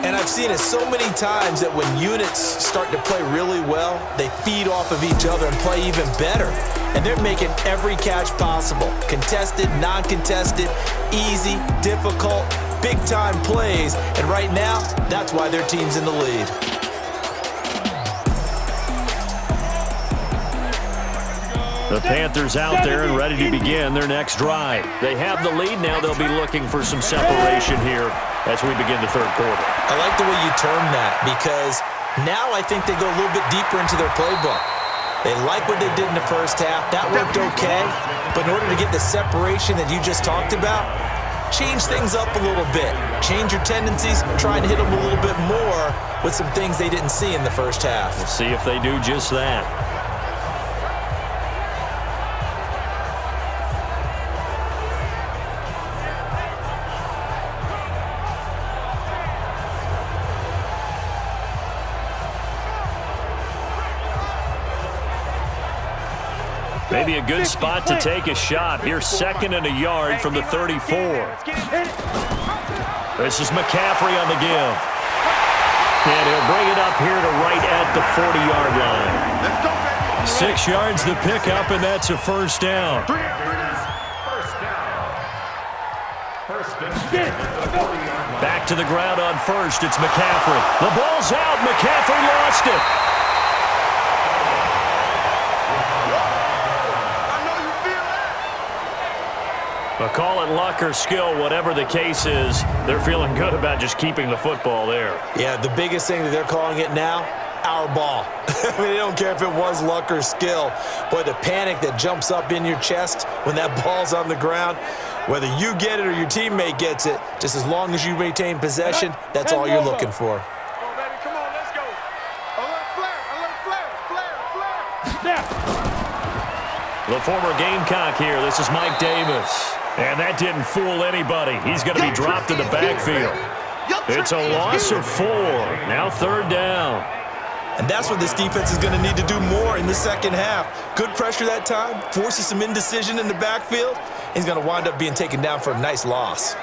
And I've seen it so many times that when units start to play really well, they feed off of each other and play even better. And they're making every catch possible. Contested, non-contested, easy, difficult, big-time plays. And right now, that's why their team's in the lead. The Panthers out there and ready to begin their next drive. They have the lead now. They'll be looking for some separation here as we begin the third quarter. I like the way you term that because now I think they go a little bit deeper into their playbook. They like what they did in the first half. That worked okay. But in order to get the separation that you just talked about, change things up a little bit. Change your tendencies, try and hit them a little bit more with some things they didn't see in the first half. We'll see if they do just that. Maybe a good spot to take a shot. Here's 2nd and a yard from the 34. This is McCaffrey on the give. And he'll bring it up here to right at the 40-yard line. 6 yards the pickup, and that's a first down. Back to the ground on first. It's McCaffrey. The ball's out. McCaffrey lost it. But call it luck or skill, whatever the case is, they're feeling good about just keeping the football there. Yeah, the biggest thing that they're calling it now, our ball. I mean, they don't care if it was luck or skill. Boy, the panic that jumps up in your chest when that ball's on the ground, whether you get it or your teammate gets it, just as long as you retain possession, that's all you're looking for. Come on, baby. Come on, let's go. A little flare. The former Gamecock here. This is Mike Davis. And that didn't fool anybody. He's going to be dropped in the backfield. It's a loss of 4. Now 3rd down. And that's what this defense is going to need to do more in the second half. Good pressure that time, forces some indecision in the backfield. He's going to wind up being taken down for a nice loss.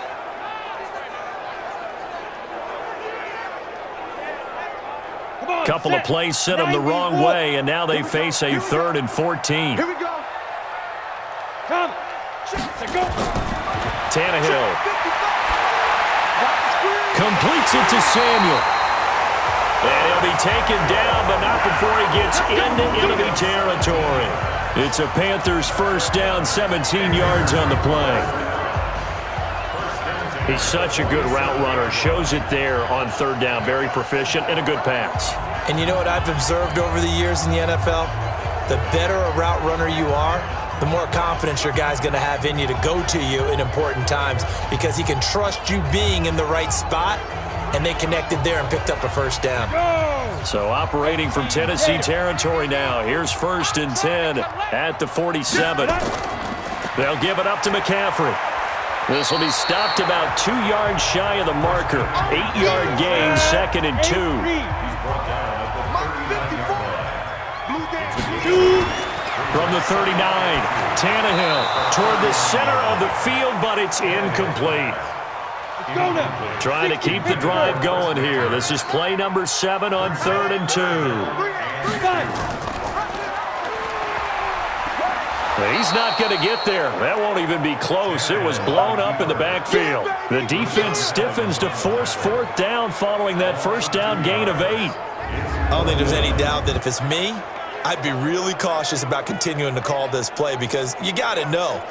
Couple of plays sent them the wrong way, and now they face a 3rd and 14. Here we go. Come. Go. Tannehill completes it to Samuel. And he'll be taken down, but not before he gets into enemy territory. It's a Panthers first down, 17 yards on the play. He's such a good route runner. Shows it there on 3rd down. Very proficient and a good pass. And you know what I've observed over the years in the NFL? The better a route runner you are, the more confidence your guy's going to have in you to go to you in important times because he can trust you being in the right spot, and they connected there and picked up a first down. So operating from Tennessee territory now. Here's 1st and 10 at the 47. They'll give it up to McCaffrey. This will be stopped about 2 yards shy of the marker. 8-yard gain, 2nd and 2. From the 39, Tannehill toward the center of the field, but it's incomplete. Trying to keep the drive going here. This is play number 7 on 3rd and 2. He's not going to get there. That won't even be close. It was blown up in the backfield. The defense stiffens to force 4th down following that first down gain of 8. I don't think there's any doubt that if it's me, I'd be really cautious about continuing to call this play because you got to know,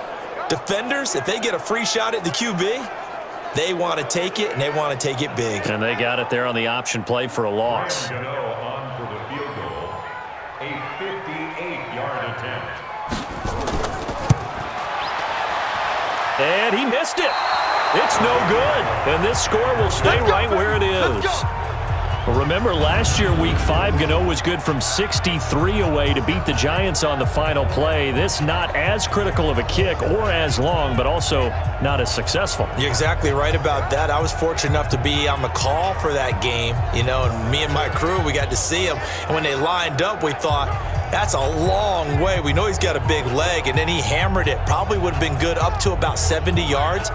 defenders, if they get a free shot at the QB, they want to take it, and they want to take it big. And they got it there on the option play for a loss. On for the field goal, a 58-yard attempt. And he missed it. It's no good. And this score will stay right where it is. Remember, last year, Week 5, Gano was good from 63 away to beat the Giants on the final play. This not as critical of a kick or as long, but also not as successful. You're exactly right about that. I was fortunate enough to be on the call for that game, and me and my crew, we got to see him. And when they lined up, we thought, that's a long way. We know he's got a big leg, and then he hammered it. Probably would have been good up to about 70 yards.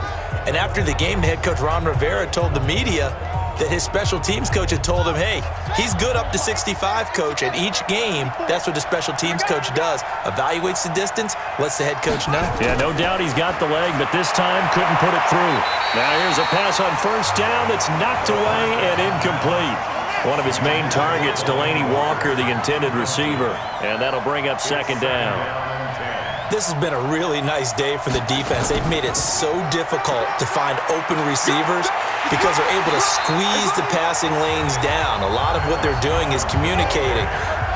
And after the game, the head coach, Ron Rivera, told the media that his special teams coach had told him, hey, he's good up to 65, coach. And each game, that's what the special teams coach does. Evaluates the distance, lets the head coach know. Yeah, no doubt he's got the leg, but this time couldn't put it through. Now here's a pass on first down that's knocked away and incomplete. One of his main targets, Delaney Walker, the intended receiver. And that'll bring up 2nd down. This has been a really nice day for the defense. They've made it so difficult to find open receivers because they're able to squeeze the passing lanes down. A lot of what they're doing is communicating.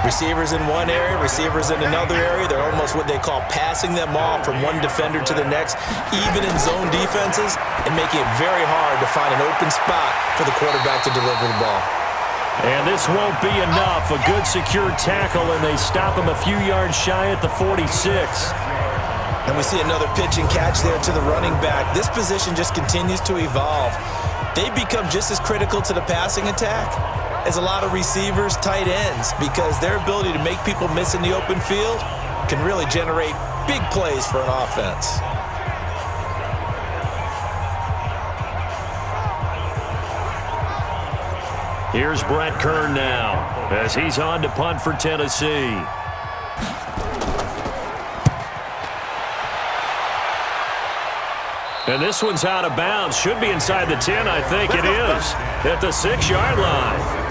Receivers in one area, receivers in another area. They're almost what they call passing them off from one defender to the next, even in zone defenses, and making it very hard to find an open spot for the quarterback to deliver the ball. And this won't be enough. A good secure tackle, and they stop him a few yards shy at the 46. And we see another pitch and catch there to the running back. This position just continues to evolve. They become just as critical to the passing attack as a lot of receivers, tight ends, because their ability to make people miss in the open field can really generate big plays for an offense. Here's Brett Kern now as he's on to punt for Tennessee. And this one's out of bounds. Should be inside the 10, I think it is, at the 6-yard line.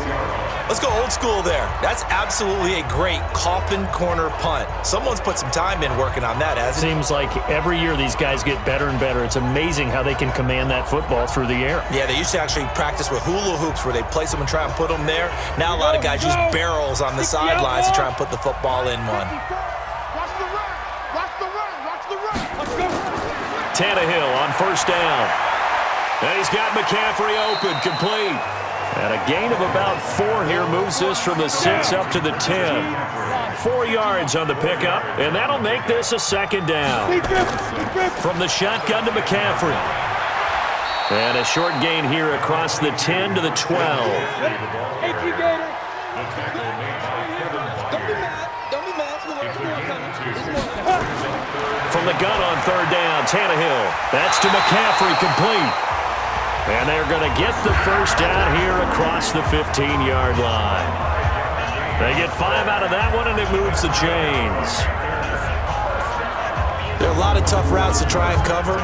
Let's go old school there. That's absolutely a great coffin corner punt. Someone's put some time in working on that, hasn't it? Seems like every year these guys get better and better. It's amazing how they can command that football through the air. Yeah, they used to actually practice with hula hoops where they place them and try and put them there. Now a lot of guys use barrels on the sidelines to try and put the football in one. Watch the run. Watch the run. Watch the run. Let's go. Tannehill on first down. And he's got McCaffrey open, complete. And a gain of about 4 here moves this from the 6 up to the 10. 4 yards on the pickup, and that'll make this a second down. From the shotgun to McCaffrey. And a short gain here across the 10 to the 12. From the gun on third down, Tannehill. That's to McCaffrey, complete. And they're going to get the first down here across the 15-yard line. They get 5 out of that one, and it moves the chains. There are a lot of tough routes to try and cover.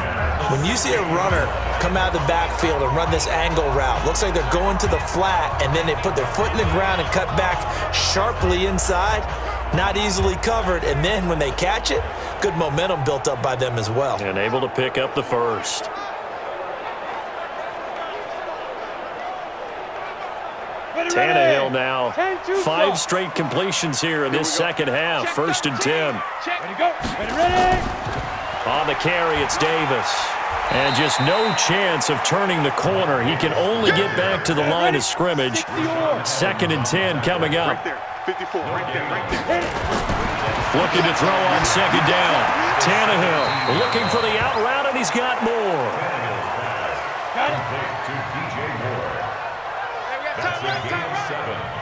When you see a runner come out of the backfield and run this angle route, looks like they're going to the flat, and then they put their foot in the ground and cut back sharply inside. Not easily covered, and then when they catch it, good momentum built up by them as well. And able to pick up the first. Tannehill now, 5 straight completions here in this second half. First and 10. Ready, go. Ready. On the carry, it's Davis. And just no chance of turning the corner. He can only get back to the line of scrimmage. Second and 10 coming up. Right there. 54. Right there. Looking to throw on second down. Tannehill looking for the out route, and he's got more. Got it.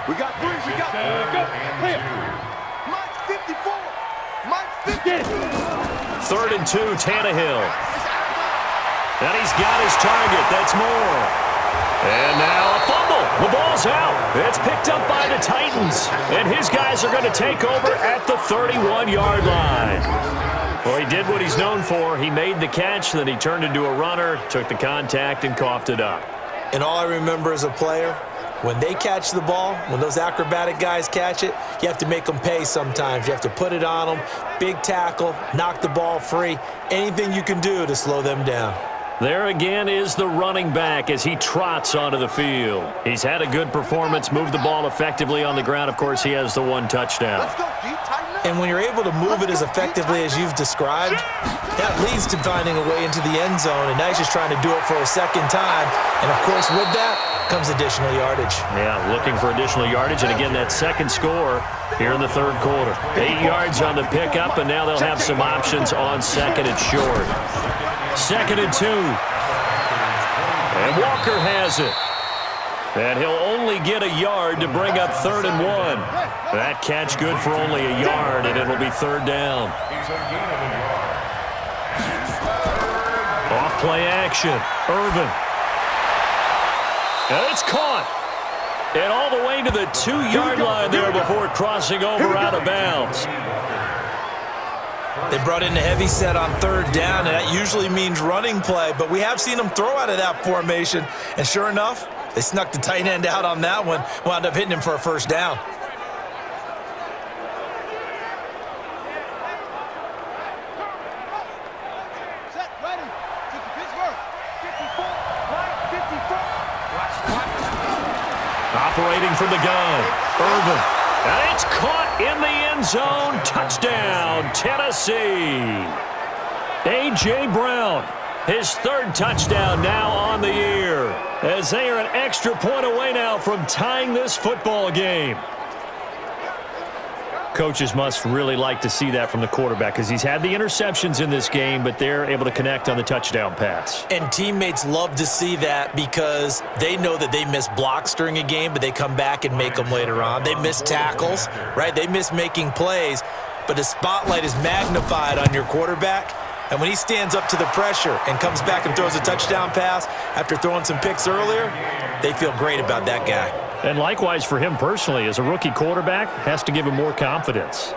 We got 3. We got Go. Clear. Mike's 54. Mike's 50. Third and 2, Tannehill. And he's got his target. That's more. And now a fumble. The ball's out. It's picked up by the Titans. And his guys are going to take over at the 31-yard line. Well, he did what he's known for. He made the catch, then he turned into a runner, took the contact, and coughed it up. And all I remember as a player, when they catch the ball, when those acrobatic guys catch it, you have to make them pay sometimes. You have to put it on them, big tackle, knock the ball free, anything you can do to slow them down. There again is the running back as he trots onto the field. He's had a good performance, moved the ball effectively on the ground. Of course, he has the 1 touchdown. Let's go, D. Tighten up. And when you're able to move it as effectively as you've described, that leads to finding a way into the end zone, and now he's just trying to do it for a second time. And, of course, with that comes additional yardage. Yeah, looking for additional yardage, and again, that second score here in the third quarter. 8 yards on the pickup, and now they'll have some options on second and short. Second and 2. And Walker has it. And he'll only get a yard to bring up third and 1. That catch good for only a yard, and it'll be third down. Off play action. Irvin. And it's caught. And all the way to the 2-yard line there before crossing over out of bounds. They brought in a heavy set on third down, and that usually means running play, but we have seen them throw out of that formation, and sure enough, they snuck the tight end out on that one, wound up hitting him for a first down. Set, ready. To Pittsburgh. 54. Mike, 54. Operating from the gun, Irvin. And it's caught in the end zone. Touchdown, Tennessee. A.J. Brown, his 3rd touchdown now on the year, as they are an extra point away now from tying this football game. Coaches must really like to see that from the quarterback because he's had the interceptions in this game, but they're able to connect on the touchdown pass. And teammates love to see that because they know that they miss blocks during a game, but they come back and make them later on. They miss tackles, right? They miss making plays. but the spotlight is magnified on your quarterback. And when he stands up to the pressure and comes back and throws a touchdown pass after throwing some picks earlier, they feel great about that guy. And likewise for him personally, as a rookie quarterback, has to give him more confidence.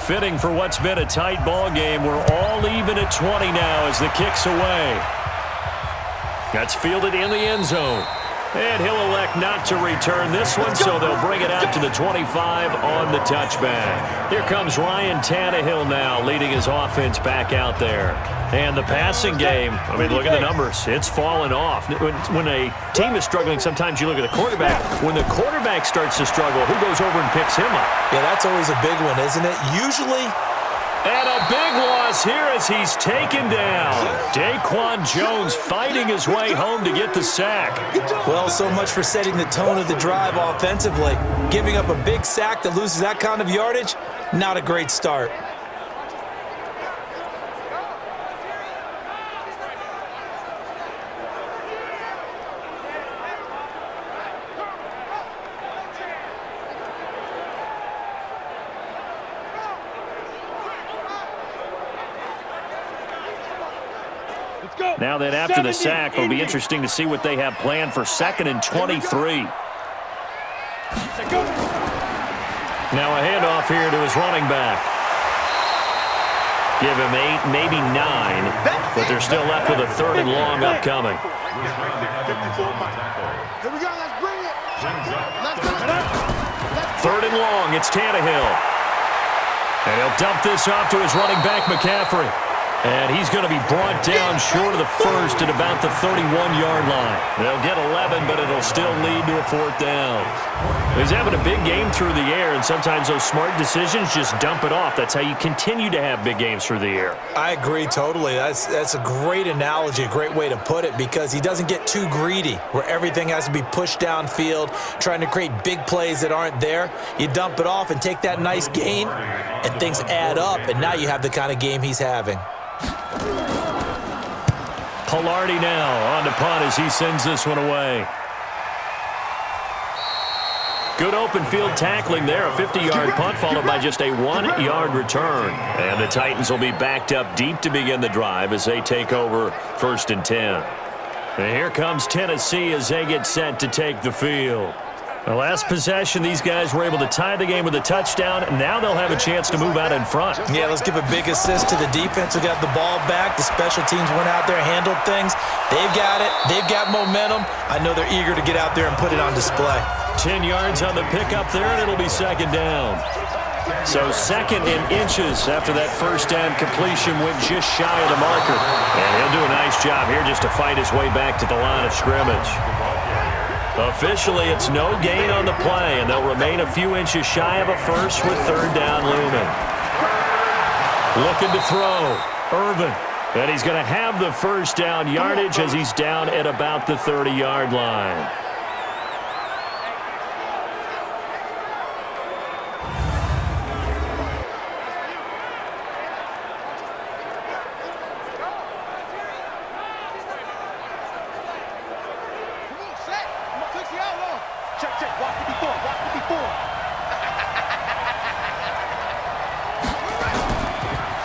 Fitting for what's been a tight ball game. We're all even at 20 now as the kick's away. That's fielded in the end zone. And he'll elect not to return this one, so they'll bring it out to the 25 on the touchback. Here comes Ryan Tannehill now, leading his offense back out there. And the passing game, I mean, look at the numbers. It's fallen off. When a team is struggling, sometimes you look at the quarterback. When the quarterback starts to struggle, who goes over and picks him up? Yeah, that's always a big one, isn't it? Usually. And a big loss here as he's taken down. Daquan Jones fighting his way home to get the sack. Well, so much for setting the tone of the drive offensively. Giving up a big sack that loses that kind of yardage, not a great start. Now that after the sack, it'll be interesting to see what they have planned for 2nd and 23. Now a handoff here to his running back. Give him 8, maybe 9, but they're still left with a 3rd and long upcoming. Here we go, let's bring it. Let's go. 3rd and long, it's Tannehill. And he'll dump this off to his running back, McCaffrey. And he's going to be brought down short of the first at about the 31-yard line. They'll get 11, but it'll still lead to a 4th down. He's having a big game through the air, and sometimes those smart decisions just dump it off. That's how you continue to have big games through the air. I agree totally. That's a great analogy, a great way to put it, because he doesn't get too greedy where everything has to be pushed downfield, trying to create big plays that aren't there. You dump it off and take that nice gain, and things add up, and now you have the kind of game he's having. Pilardi now on to punt as he sends this one away. Good open field tackling there. A 50-yard punt followed by just a 1-yard return. And the Titans will be backed up deep to begin the drive as they take over 1st and 10. And here comes Tennessee as they get set to take the field. The last possession, these guys were able to tie the game with a touchdown, and now they'll have a chance to move out in front. Yeah, let's give a big assist to the defense who got the ball back. The special teams went out there, handled things. They've got it. They've got momentum. I know they're eager to get out there and put it on display. 10 yards on the pickup there, and it'll be 2nd down. So 2nd in inches after that first down completion went just shy of the marker. And he'll do a nice job here just to fight his way back to the line of scrimmage. Officially, it's no gain on the play, and they'll remain a few inches shy of a first with 3rd down looming. Looking to throw, Irvin. And he's going to have the first down yardage as he's down at about the 30-yard line.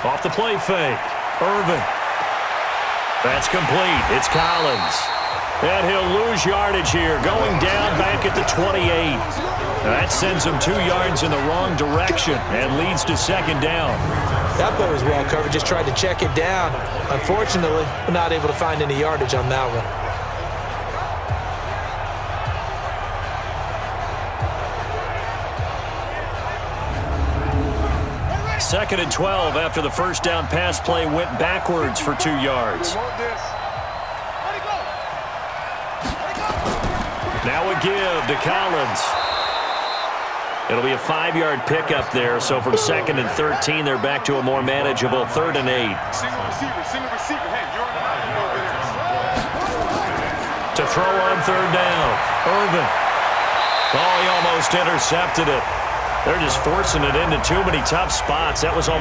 Off the play fake. Irvin. That's complete. It's Collins. And he'll lose yardage here. Going down back at the 28. That sends him 2 yards in the wrong direction and leads to 2nd down. That play was well covered. Just tried to check it down. Unfortunately, we're not able to find any yardage on that one. 2nd and 12 after the first down pass play went backwards for 2 yards. Now a give to Collins. It'll be a 5-yard pickup there, so from 2nd and 13, they're back to a more manageable 3rd and 8. Single receiver. Hey, you're on the line. You over there. To throw on 3rd down, Irvin. Oh, he almost intercepted it. They're just forcing it into too many tough spots. That was almost